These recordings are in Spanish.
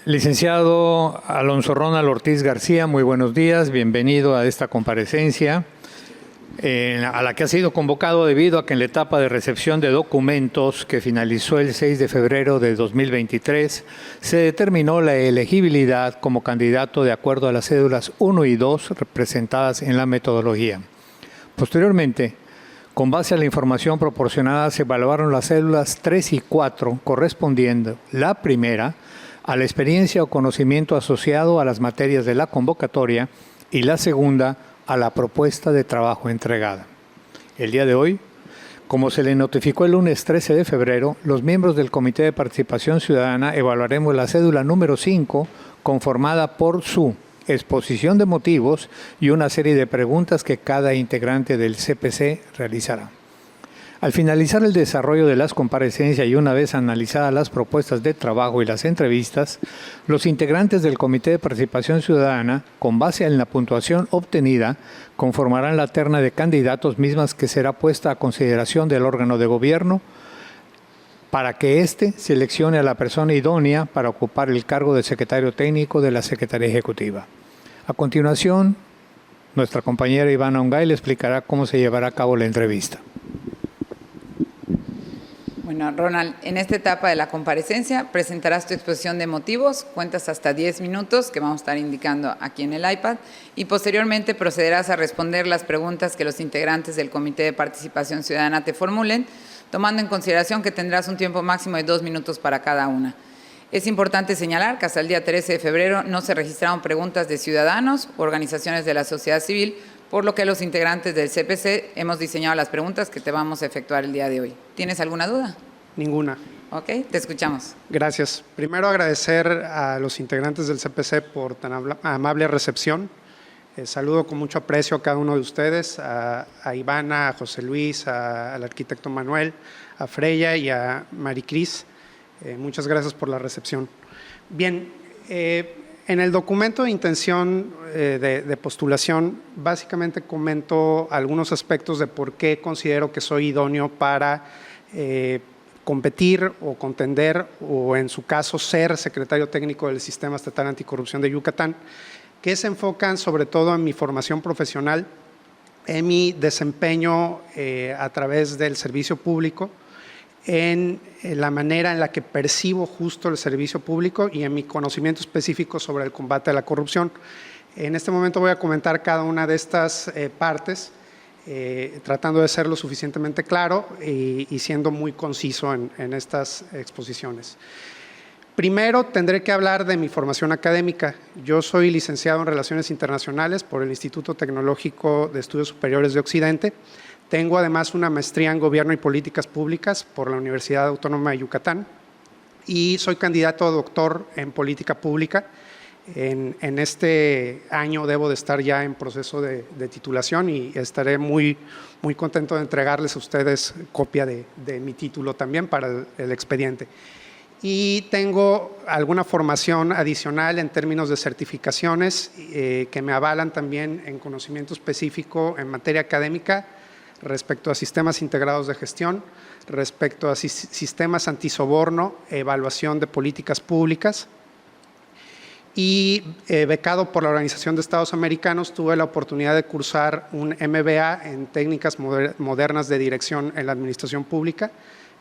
Licenciado Alonso Ronald Ortiz García, muy buenos días, bienvenido a esta comparecencia, a la que ha sido convocado debido a que en la etapa de recepción de documentos que finalizó el 6 de febrero de 2023, se determinó la elegibilidad como candidato de acuerdo a las cédulas 1 y 2 representadas en la metodología. Posteriormente, con base a la información proporcionada, se evaluaron las cédulas 3 y 4, correspondiendo la primera a la experiencia o conocimiento asociado a las materias de la convocatoria y la segunda a la propuesta de trabajo entregada. El día de hoy, como se le notificó el lunes 13 de febrero, los miembros del Comité de Participación Ciudadana evaluaremos la cédula número 5, conformada por su exposición de motivos y una serie de preguntas que cada integrante del CPC realizará. Al finalizar el desarrollo de las comparecencias y una vez analizadas las propuestas de trabajo y las entrevistas, los integrantes del Comité de Participación Ciudadana, con base en la puntuación obtenida, conformarán la terna de candidatos mismas que será puesta a consideración del órgano de gobierno para que éste seleccione a la persona idónea para ocupar el cargo de secretario técnico de la Secretaría Ejecutiva. A continuación, nuestra compañera Ivana Ongay le explicará cómo se llevará a cabo la entrevista. Bueno, Ronald, en esta etapa de la comparecencia presentarás tu exposición de motivos, cuentas hasta 10 minutos que vamos a estar indicando aquí en el iPad y posteriormente procederás a responder las preguntas que los integrantes del Comité de Participación Ciudadana te formulen, tomando en consideración que tendrás un tiempo máximo de 2 minutos para cada una. Es importante señalar que hasta el día 13 de febrero no se registraron preguntas de ciudadanos o organizaciones de la sociedad civil, por lo que los integrantes del CPC hemos diseñado las preguntas que te vamos a efectuar el día de hoy. ¿Tienes alguna duda? Ninguna. Ok, te escuchamos. Gracias. Primero agradecer a los integrantes del CPC por tan amable recepción. Saludo con mucho aprecio a cada uno de ustedes, a Ivana, a José Luis, al arquitecto Manuel, a Freya y a Maricris. Muchas gracias por la recepción. Bien, en el documento de intención de postulación, básicamente comento algunos aspectos de por qué considero que soy idóneo para competir o contender o, en su caso, ser secretario técnico del Sistema Estatal Anticorrupción de Yucatán, que se enfocan sobre todo en mi formación profesional, en mi desempeño a través del servicio público, en la manera en la que percibo justo el servicio público y en mi conocimiento específico sobre el combate a la corrupción. En este momento voy a comentar cada una de estas partes, tratando de ser lo suficientemente claro y siendo muy conciso en estas exposiciones. Primero, tendré que hablar de mi formación académica. Yo soy licenciado en Relaciones Internacionales por el Instituto Tecnológico de Estudios Superiores de Occidente. Tengo además una maestría en Gobierno y Políticas Públicas por la Universidad Autónoma de Yucatán y soy candidato a doctor en Política Pública. En este año debo de estar ya en proceso de titulación y estaré muy contento de entregarles a ustedes copia de mi título también para el expediente. Y tengo alguna formación adicional en términos de certificaciones que me avalan también en conocimiento específico en materia académica respecto a sistemas integrados de gestión, respecto a sistemas antisoborno, evaluación de políticas públicas. Y becado por la Organización de Estados Americanos, tuve la oportunidad de cursar un MBA en técnicas modernas de dirección en la administración pública.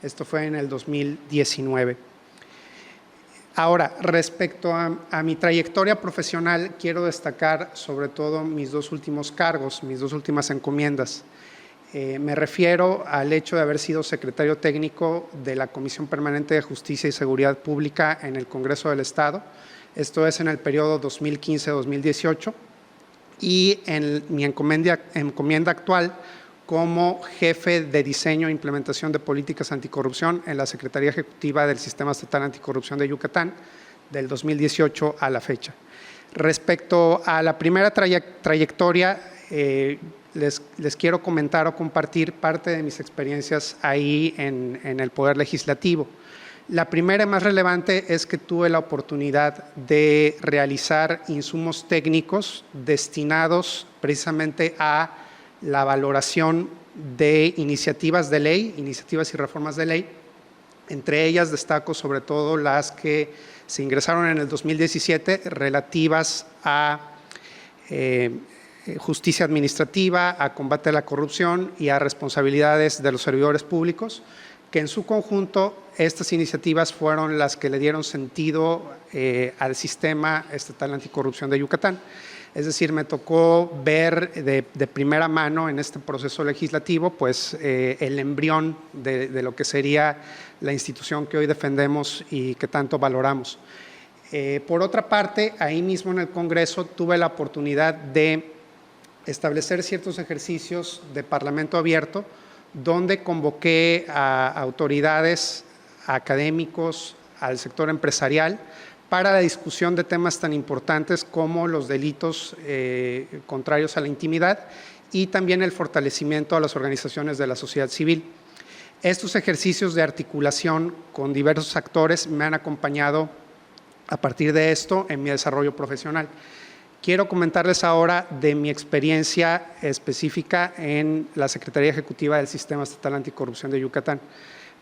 Esto fue en el 2019. Ahora, respecto a mi trayectoria profesional, quiero destacar sobre todo mis dos últimos cargos, mis dos últimas encomiendas. Me refiero al hecho de haber sido secretario técnico de la Comisión Permanente de Justicia y Seguridad Pública en el Congreso del Estado. Esto es en el periodo 2015-2018 y en mi encomienda actual como jefe de diseño e implementación de políticas anticorrupción en la Secretaría Ejecutiva del Sistema Estatal Anticorrupción de Yucatán del 2018 a la fecha. Respecto a la primera trayectoria, les quiero comentar o compartir parte de mis experiencias ahí en el Poder Legislativo. La primera y más relevante es que tuve la oportunidad de realizar insumos técnicos destinados precisamente a la valoración de iniciativas de ley, iniciativas y reformas de ley Entre ellas destaco sobre todo las que se ingresaron en el 2017 relativas a justicia administrativa, a combate a la corrupción y a responsabilidades de los servidores públicos, que en su conjunto estas iniciativas fueron las que le dieron sentido al sistema estatal anticorrupción de Yucatán. Es decir, me tocó ver de primera mano en este proceso legislativo pues, el embrión de lo que sería la institución que hoy defendemos y que tanto valoramos. Por otra parte, ahí mismo en el Congreso tuve la oportunidad de establecer ciertos ejercicios de parlamento abierto, donde convoqué a autoridades, a académicos, al sector empresarial, para la discusión de temas tan importantes como los delitos contrarios a la intimidad y también el fortalecimiento a las organizaciones de la sociedad civil. Estos ejercicios de articulación con diversos actores me han acompañado a partir de esto en mi desarrollo profesional. Quiero comentarles ahora de mi experiencia específica en la Secretaría Ejecutiva del Sistema Estatal Anticorrupción de Yucatán.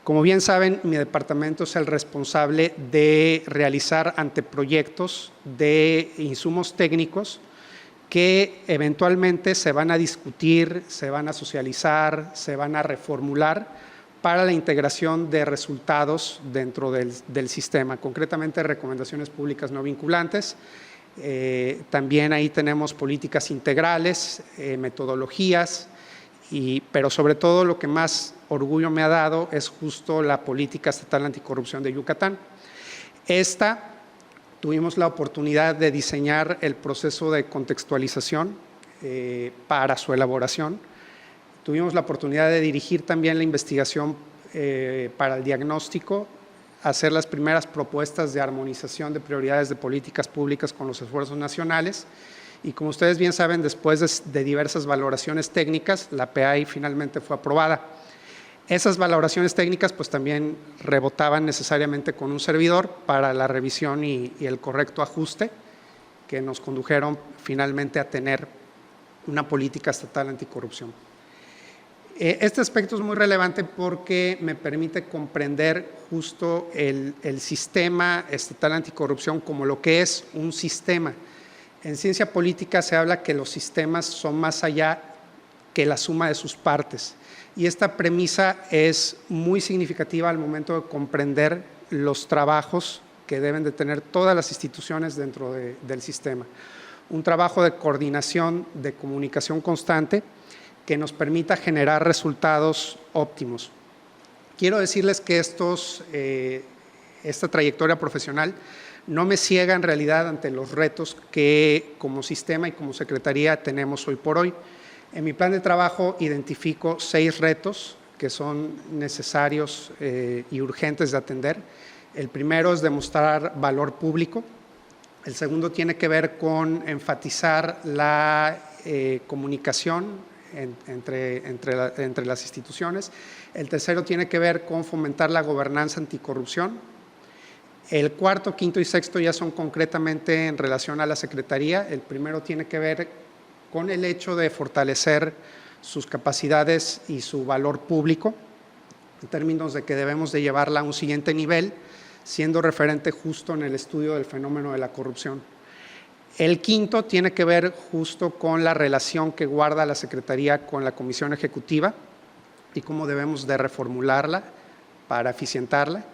Como bien saben, mi departamento es el responsable de realizar anteproyectos de insumos técnicos que eventualmente se van a discutir, se van a socializar, se van a reformular para la integración de resultados dentro del sistema, concretamente recomendaciones públicas no vinculantes. También ahí tenemos políticas integrales, metodologías, pero sobre todo lo que más orgullo me ha dado es justo la política estatal anticorrupción de Yucatán. Tuvimos la oportunidad de diseñar el proceso de contextualización para su elaboración. Tuvimos la oportunidad de dirigir también la investigación para el diagnóstico, hacer las primeras propuestas de armonización de prioridades de políticas públicas con los esfuerzos nacionales. Y como ustedes bien saben, después de diversas valoraciones técnicas, la PAI finalmente fue aprobada. Esas valoraciones técnicas pues también rebotaban necesariamente con un servidor para la revisión y el correcto ajuste que nos condujeron finalmente a tener una política estatal anticorrupción. Este aspecto es muy relevante porque me permite comprender justo el sistema estatal anticorrupción como lo que es un sistema. En ciencia política se habla que los sistemas son más allá que la suma de sus partes. Y esta premisa es muy significativa al momento de comprender los trabajos que deben de tener todas las instituciones dentro del sistema. Un trabajo de coordinación, de comunicación constante, que nos permita generar resultados óptimos. Quiero decirles que esta trayectoria profesional no me ciega en realidad ante los retos que como sistema y como secretaría tenemos hoy por hoy. En mi plan de trabajo identifico 6 retos que son necesarios y urgentes de atender. El primero es demostrar valor público. El segundo tiene que ver con enfatizar la comunicación entre las instituciones. El tercero tiene que ver con fomentar la gobernanza anticorrupción. El cuarto, quinto y sexto ya son concretamente en relación a la Secretaría. El primero tiene que ver con el hecho de fortalecer sus capacidades y su valor público, en términos de que debemos de llevarla a un siguiente nivel, siendo referente justo en el estudio del fenómeno de la corrupción. El quinto tiene que ver justo con la relación que guarda la Secretaría con la Comisión Ejecutiva y cómo debemos de reformularla para eficientarla.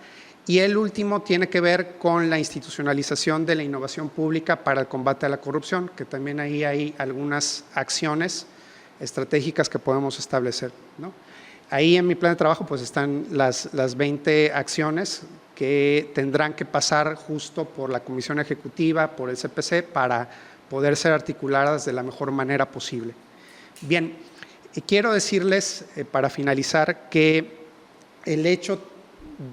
Y el último tiene que ver con la institucionalización de la innovación pública para el combate a la corrupción, que también ahí hay algunas acciones estratégicas que podemos establecer, ¿no? Ahí en mi plan de trabajo pues están las 20 acciones que tendrán que pasar justo por la Comisión Ejecutiva, por el CPC, para poder ser articuladas de la mejor manera posible. Bien, quiero decirles para finalizar que el hecho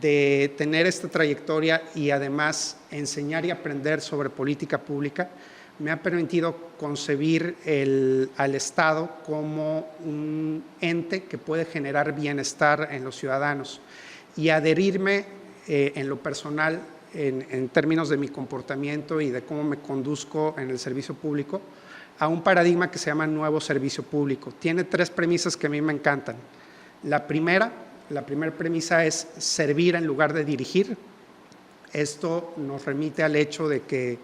de tener esta trayectoria y además enseñar y aprender sobre política pública me ha permitido concebir al Estado como un ente que puede generar bienestar en los ciudadanos y adherirme en lo personal, en términos de mi comportamiento y de cómo me conduzco en el servicio público, a un paradigma que se llama nuevo servicio público. Tiene 3 premisas que a mí me encantan. La primera La primera premisa es servir en lugar de dirigir. Esto nos remite al hecho de que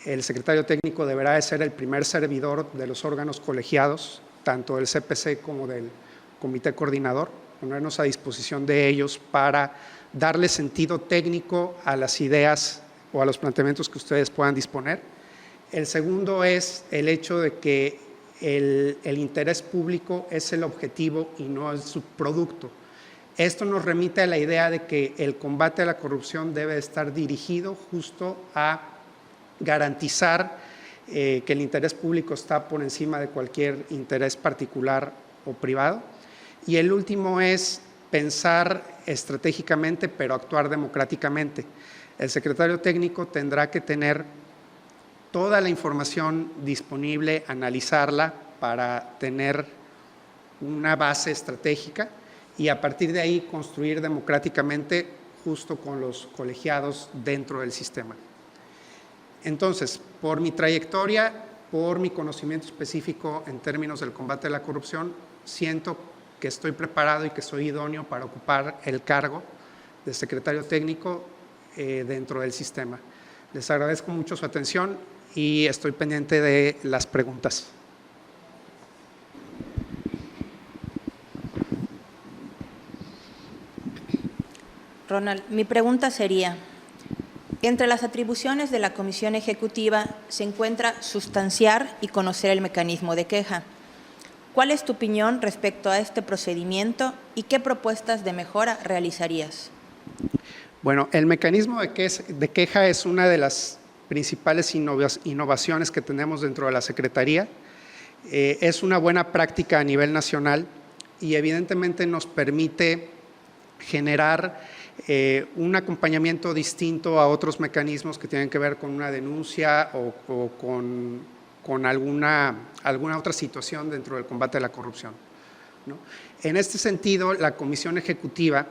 el secretario técnico deberá de ser el primer servidor de los órganos colegiados, tanto del CPC como del comité coordinador, ponernos a disposición de ellos para darle sentido técnico a las ideas o a los planteamientos que ustedes puedan disponer. El segundo es el hecho de que el interés público es el objetivo y no el subproducto. Esto nos remite a la idea de que el combate a la corrupción debe estar dirigido justo a garantizar que el interés público está por encima de cualquier interés particular o privado. Y el último es pensar estratégicamente, pero actuar democráticamente. El secretario técnico tendrá que tener toda la información disponible, analizarla para tener una base estratégica y a partir de ahí construir democráticamente justo con los colegiados dentro del sistema. Entonces, por mi trayectoria, por mi conocimiento específico en términos del combate a la corrupción, siento que estoy preparado y que soy idóneo para ocupar el cargo de secretario técnico dentro del sistema. Les agradezco mucho su atención y estoy pendiente de las preguntas. Ronald, mi pregunta sería, entre las atribuciones de la Comisión Ejecutiva se encuentra sustanciar y conocer el mecanismo de queja. ¿Cuál es tu opinión respecto a este procedimiento y qué propuestas de mejora realizarías? Bueno, el mecanismo de queja es una de las principales innovaciones que tenemos dentro de la Secretaría. Es una buena práctica a nivel nacional y evidentemente nos permite generar un acompañamiento distinto a otros mecanismos que tienen que ver con una denuncia o con alguna otra situación dentro del combate a la corrupción, ¿no? En este sentido, la Comisión Ejecutiva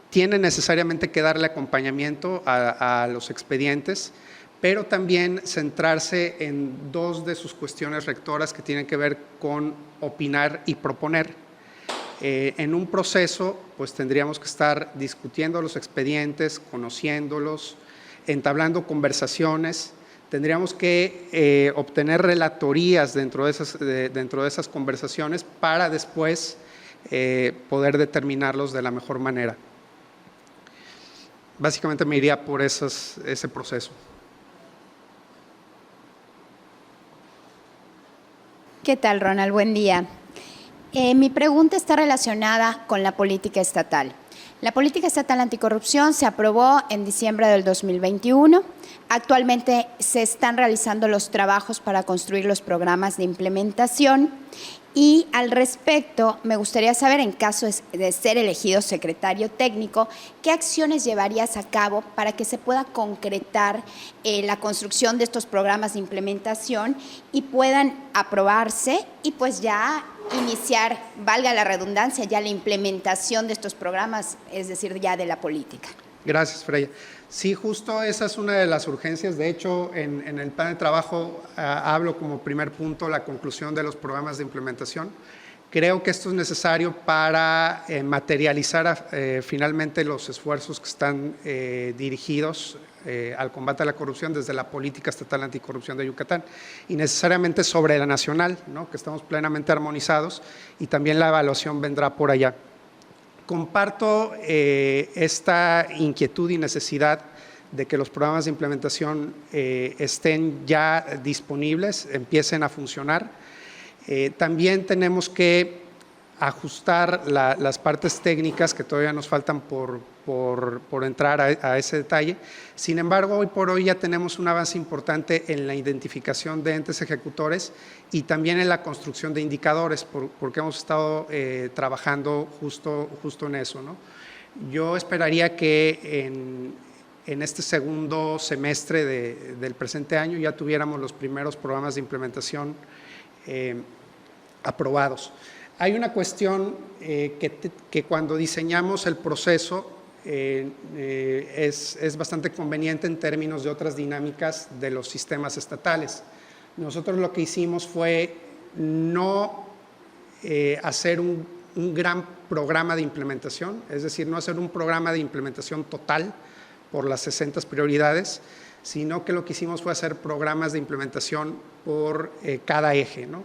tiene necesariamente que darle acompañamiento a los expedientes, pero también centrarse en dos de sus cuestiones rectoras que tienen que ver con opinar y proponer. En un proceso, pues tendríamos que estar discutiendo los expedientes, conociéndolos, entablando conversaciones. Tendríamos que obtener relatorías dentro de esas conversaciones para después poder determinarlos de la mejor manera. Básicamente me iría por ese proceso. ¿Qué tal, Ronald? Buen día. Mi pregunta está relacionada con la política estatal. La política estatal anticorrupción se aprobó en diciembre del 2021. Actualmente se están realizando los trabajos para construir los programas de implementación y al respecto me gustaría saber, en caso de ser elegido secretario técnico, ¿qué acciones llevarías a cabo para que se pueda concretar la construcción de estos programas de implementación y puedan aprobarse y pues ya iniciar, valga la redundancia, ya la implementación de estos programas, es decir, ya de la política? Gracias, Freya. Sí, justo esa es una de las urgencias. De hecho, en el plan de trabajo hablo como primer punto la conclusión de los programas de implementación. Creo que esto es necesario para materializar finalmente los esfuerzos que están dirigidos al combate a la corrupción desde la política estatal anticorrupción de Yucatán y necesariamente sobre la nacional, ¿no? Que estamos plenamente armonizados y también la evaluación vendrá por allá. Comparto esta inquietud y necesidad de que los programas de implementación estén ya disponibles, empiecen a funcionar. También tenemos que ajustar las partes técnicas que todavía nos faltan por entrar a ese detalle. Sin embargo, hoy por hoy ya tenemos un avance importante en la identificación de entes ejecutores y también en la construcción de indicadores, porque hemos estado trabajando justo en eso, ¿no? Yo esperaría que en este segundo semestre del presente año ya tuviéramos los primeros programas de implementación aprobados. Hay una cuestión que cuando diseñamos el proceso es bastante conveniente en términos de otras dinámicas de los sistemas estatales. Nosotros lo que hicimos fue no hacer un gran programa de implementación, es decir, no hacer un programa de implementación total por las 60 prioridades, sino que lo que hicimos fue hacer programas de implementación por cada eje, ¿no?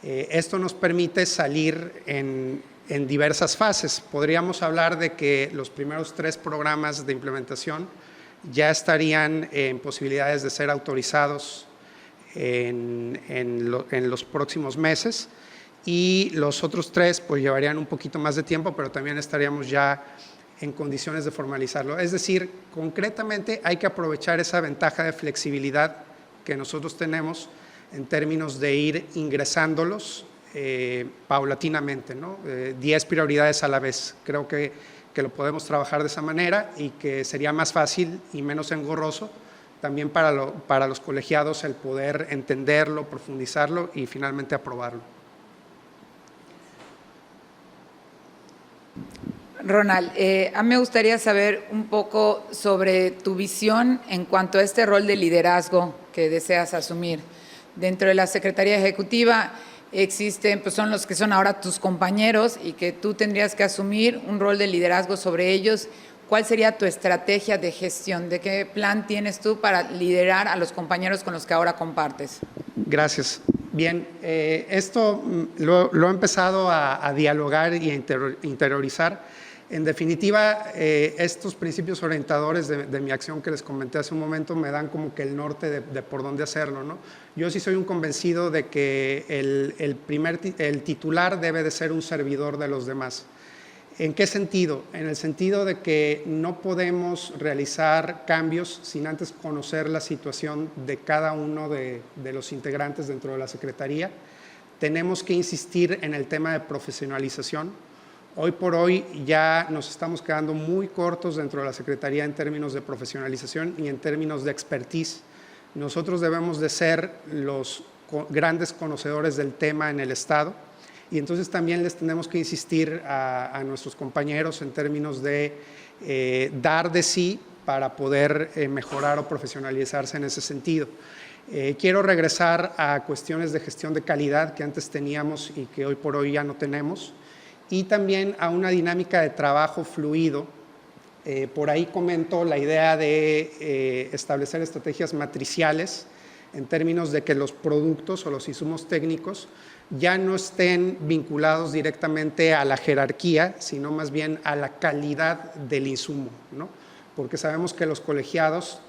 Esto nos permite salir en diversas fases. Podríamos hablar de que los primeros 3 programas de implementación ya estarían en posibilidades de ser autorizados en los próximos meses, y los otros 3 pues llevarían un poquito más de tiempo, pero también estaríamos ya en condiciones de formalizarlo. Es decir, concretamente hay que aprovechar esa ventaja de flexibilidad que nosotros tenemos en términos de ir ingresándolos paulatinamente, ¿no? 10 prioridades a la vez. Creo que lo podemos trabajar de esa manera y que sería más fácil y menos engorroso también para los colegiados el poder entenderlo, profundizarlo y finalmente aprobarlo. Ronald, a mí me gustaría saber un poco sobre tu visión en cuanto a este rol de liderazgo que deseas asumir. Dentro de la Secretaría Ejecutiva existen, pues son los que son ahora tus compañeros y que tú tendrías que asumir un rol de liderazgo sobre ellos. ¿Cuál sería tu estrategia de gestión? ¿De qué plan tienes tú para liderar a los compañeros con los que ahora compartes? Gracias. Bien, esto lo he empezado a dialogar y a interiorizar. En definitiva, estos principios orientadores de mi acción que les comenté hace un momento me dan como que el norte de por dónde hacerlo, ¿no? Yo sí soy un convencido de que el titular debe de ser un servidor de los demás. ¿En qué sentido? En el sentido de que no podemos realizar cambios sin antes conocer la situación de cada uno de los integrantes dentro de la Secretaría. Tenemos que insistir en el tema de profesionalización. Hoy por hoy ya nos estamos quedando muy cortos dentro de la Secretaría en términos de profesionalización y en términos de expertise. Nosotros debemos de ser los grandes conocedores del tema en el Estado, y entonces también les tenemos que insistir a nuestros compañeros en términos de dar de sí para poder mejorar o profesionalizarse en ese sentido. Quiero regresar a cuestiones de gestión de calidad que antes teníamos y que hoy por hoy ya no tenemos, y también a una dinámica de trabajo fluido. Por ahí comento la idea de establecer estrategias matriciales en términos de que los productos o los insumos técnicos ya no estén vinculados directamente a la jerarquía, sino más bien a la calidad del insumo, ¿no? Porque sabemos que los colegiados,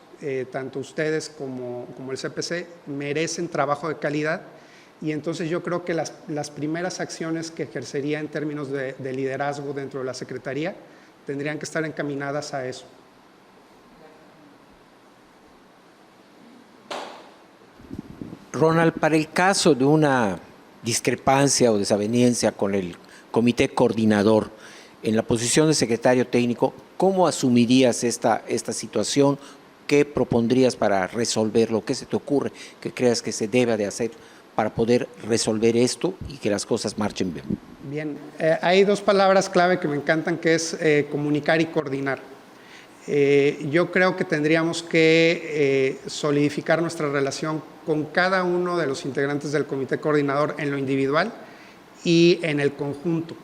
tanto ustedes como el CPC, merecen trabajo de calidad. Y entonces yo creo que las primeras acciones que ejercería en términos de liderazgo dentro de la Secretaría tendrían que estar encaminadas a eso. Ronald, para el caso de una discrepancia o desaveniencia con el comité coordinador en la posición de secretario técnico, ¿cómo asumirías esta situación? ¿Qué propondrías para resolverlo? ¿Qué se te ocurre que creas que se debe de hacer para poder resolver esto y que las cosas marchen bien? Bien, hay 2 palabras clave que me encantan, que es comunicar y coordinar. Yo creo que tendríamos que solidificar nuestra relación con cada uno de los integrantes del comité coordinador en lo individual y en el conjunto.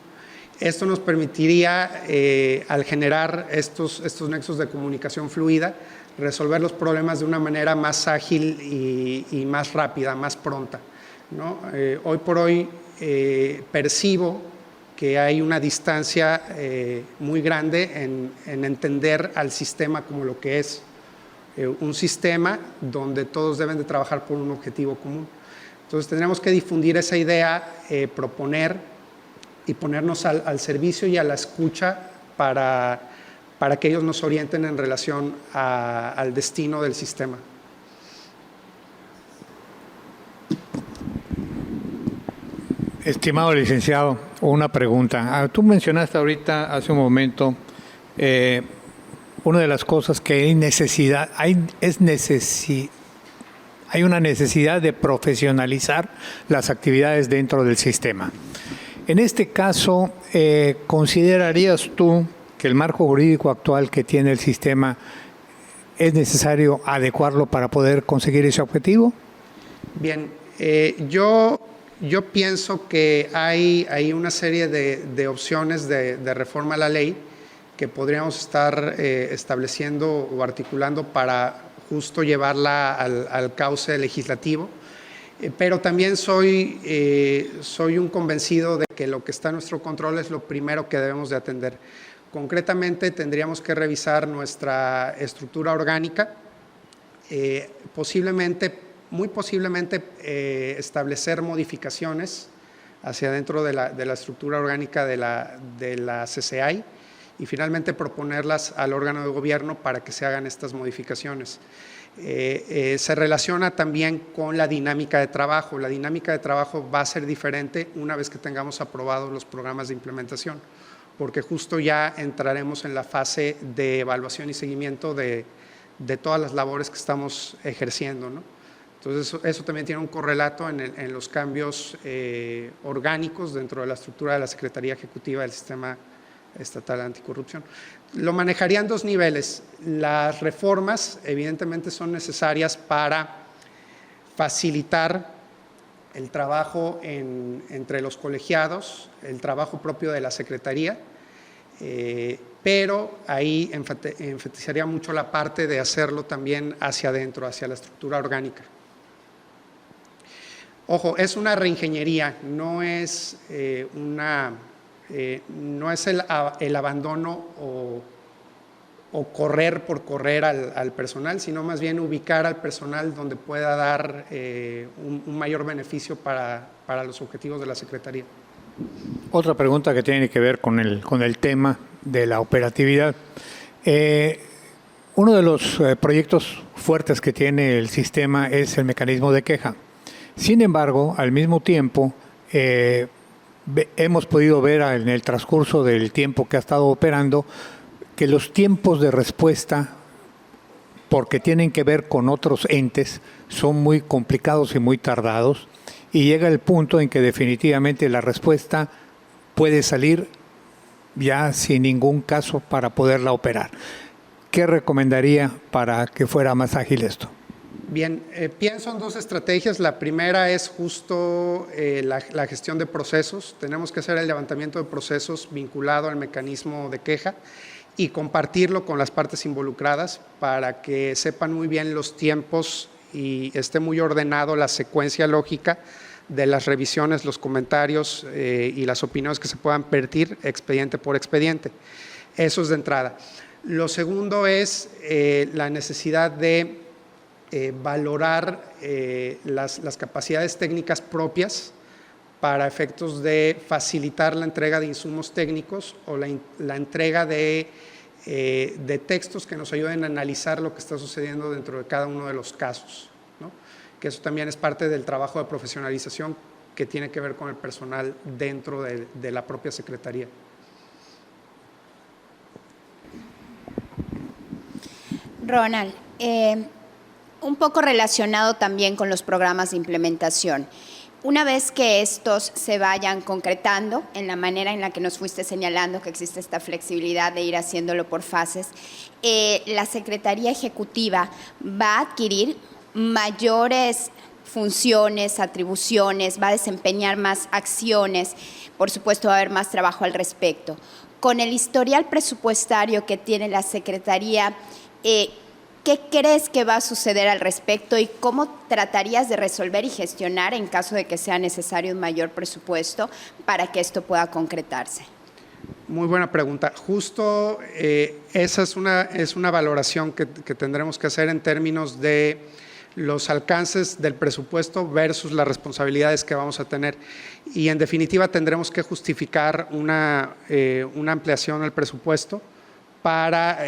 Esto nos permitiría, al generar estos nexos de comunicación fluida, resolver los problemas de una manera más ágil y más rápida, más pronta, ¿no? Hoy por hoy percibo que hay una distancia muy grande en entender al sistema como lo que es un sistema donde todos deben de trabajar por un objetivo común. Entonces tendremos que difundir esa idea, proponer y ponernos al servicio y a la escucha para que ellos nos orienten en relación al destino del sistema. Estimado licenciado, una pregunta. Tú mencionaste ahorita, hace un momento, una de las cosas que hay una necesidad de profesionalizar las actividades dentro del sistema. En este caso, ¿considerarías tú que el marco jurídico actual que tiene el sistema es necesario adecuarlo para poder conseguir ese objetivo? Bien, yo Yo pienso que hay una serie de opciones de reforma a la ley que podríamos estar estableciendo o articulando para justo llevarla al cauce legislativo. Pero también soy un convencido de que lo que está en nuestro control es lo primero que debemos de atender. Concretamente, tendríamos que revisar nuestra estructura orgánica, muy posiblemente establecer modificaciones hacia dentro de la estructura orgánica de la CCI y finalmente proponerlas al órgano de gobierno para que se hagan estas modificaciones. Se relaciona también con la dinámica de trabajo. La dinámica de trabajo va a ser diferente una vez que tengamos aprobados los programas de implementación, porque justo ya entraremos en la fase de evaluación y seguimiento de todas las labores que estamos ejerciendo, ¿no? Entonces, eso también tiene un correlato en los cambios orgánicos dentro de la estructura de la Secretaría Ejecutiva del Sistema Estatal Anticorrupción. Lo manejaría en dos niveles. Las reformas, evidentemente, son necesarias para facilitar el trabajo entre los colegiados, el trabajo propio de la Secretaría, pero ahí enfatizaría mucho la parte de hacerlo también hacia adentro, hacia la estructura orgánica. Ojo, es una reingeniería, no es el abandono o correr por correr al personal, sino más bien ubicar al personal donde pueda dar un mayor beneficio para los objetivos de la Secretaría. Otra pregunta que tiene que ver con el tema de la operatividad. Uno de los proyectos fuertes que tiene el sistema es el mecanismo de queja. Sin embargo, al mismo tiempo, hemos podido ver en el transcurso del tiempo que ha estado operando que los tiempos de respuesta, porque tienen que ver con otros entes, son muy complicados y muy tardados, y llega el punto en que definitivamente la respuesta puede salir ya sin ningún caso para poderla operar. ¿Qué recomendaría para que fuera más ágil esto? Bien, pienso en dos estrategias. La primera es justo la gestión de procesos. Tenemos que hacer el levantamiento de procesos vinculado al mecanismo de queja y compartirlo con las partes involucradas para que sepan muy bien los tiempos y esté muy ordenado la secuencia lógica de las revisiones, los comentarios y las opiniones que se puedan vertir expediente por expediente. Eso es de entrada. Lo segundo es la necesidad de valorar las capacidades técnicas propias para efectos de facilitar la entrega de insumos técnicos o la entrega de textos que nos ayuden a analizar lo que está sucediendo dentro de cada uno de los casos, ¿no? Que eso también es parte del trabajo de profesionalización que tiene que ver con el personal dentro de la propia Secretaría. Ronald, un poco relacionado también con los programas de implementación. Una vez que estos se vayan concretando en la manera en la que nos fuiste señalando que existe esta flexibilidad de ir haciéndolo por fases, la Secretaría Ejecutiva va a adquirir mayores funciones, atribuciones, va a desempeñar más acciones, por supuesto va a haber más trabajo al respecto. Con el historial presupuestario que tiene la Secretaría, ¿qué crees que va a suceder al respecto y cómo tratarías de resolver y gestionar en caso de que sea necesario un mayor presupuesto para que esto pueda concretarse? Muy buena pregunta. Justo esa es una valoración que tendremos que hacer en términos de los alcances del presupuesto versus las responsabilidades que vamos a tener. Y en definitiva tendremos que justificar una ampliación al presupuesto para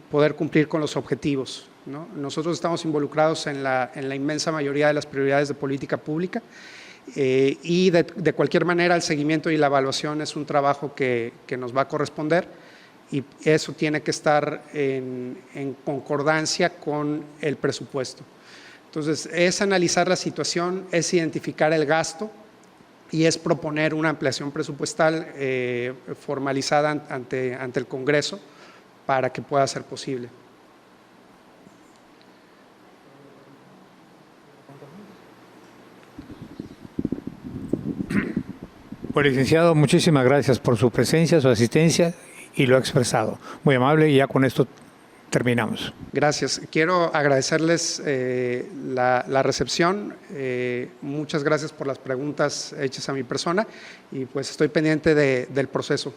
poder cumplir con los objetivos, ¿no? Nosotros estamos involucrados en la inmensa mayoría de las prioridades de política pública y de cualquier manera el seguimiento y la evaluación es un trabajo que nos va a corresponder y eso tiene que estar en concordancia con el presupuesto. Entonces, es analizar la situación, es identificar el gasto y es proponer una ampliación presupuestal formalizada ante el Congreso para que pueda ser posible. Pues licenciado, muchísimas gracias por su presencia, su asistencia y lo ha expresado. Muy amable y ya con esto terminamos. Gracias. Quiero agradecerles la recepción. Muchas gracias por las preguntas hechas a mi persona y pues estoy pendiente del proceso.